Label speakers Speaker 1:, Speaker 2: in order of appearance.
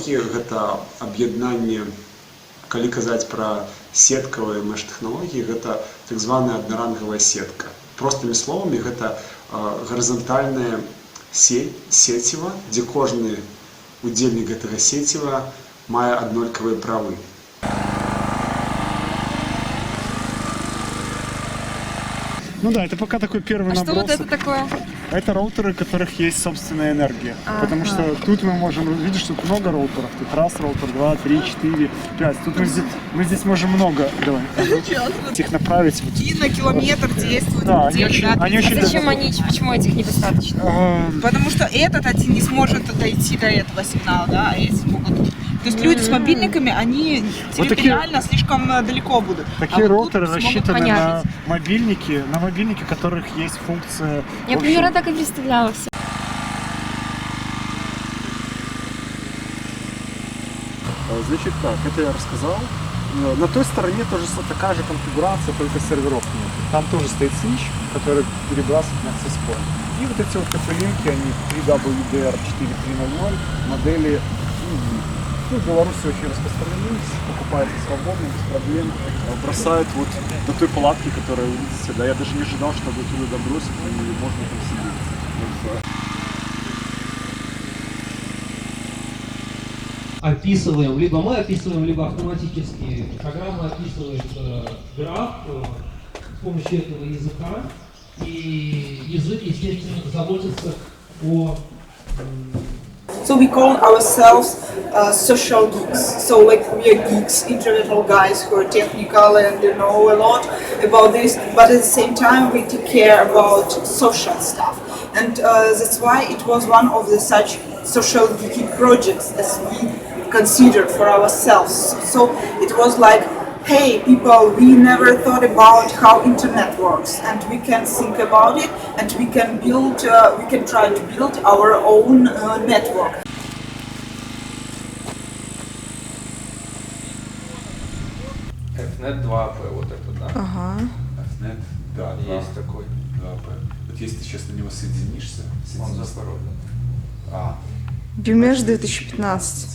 Speaker 1: технологии, это объединение, коли казать про сеткавые меш-технологии, это так званая одноранговая сетка. Простыми словами, это горизонтальная сеціва, где каждый удельник этого сеціва мае однолькавыя правы.
Speaker 2: Ну да, это пока такой первый набросок.
Speaker 3: Что вот это такое?
Speaker 2: Это роутеры, у которых есть собственная энергия. Потому что тут мы можем видеть, что тут много роутеров. Тут раз роутер, 2, 3, 4, 5. Тут мы здесь можем много их направить.
Speaker 4: И на километр действуют.
Speaker 2: Да, они очень
Speaker 3: Зачем они, почему этих недостаточно?
Speaker 4: Потому что этот один не сможет дойти до этого сигнала, да, а эти могут. То есть люди с мобильниками, они территориально слишком далеко будут.
Speaker 2: Такие роутеры рассчитаны на мобильники, у которых есть функция.
Speaker 3: Я примерно так и представляла все.
Speaker 2: Значит так, это я рассказал. На той стороне тоже такая же конфигурация, только серверов нет. Там тоже стоит свич, который перебрасывает на access point. И вот эти вот капелинки, они 3WDR430 модели. Ну, в Беларуси очень распространены, покупается свободно, без проблем. Бросают вот на той палатке, которая, вы видите, да, я даже не ожидал, чтобы туда добросить, и можно там сидеть.
Speaker 5: Описываем, либо мы описываем, либо автоматически программа описывает граф с помощью этого языка, и язык, естественно, заботится о...
Speaker 4: So we call ourselves social geeks. So like we are geeks, intellectual guys who are technical and they know a lot about this, but at the same time we take care about social stuff. And that's why it was one of the such social geeky projects as we considered for ourselves. So it was like, hey people, we never thought about how internet works, and we can think about it, and we can build, we can try to build our own network.
Speaker 6: FNet 2P, вот это, да?
Speaker 3: Ага.
Speaker 1: FNet, да,
Speaker 6: Есть такой.
Speaker 1: 2P. Вот если ты сейчас на него соединишься,
Speaker 6: Он запорожен.
Speaker 3: Бимеш 2015.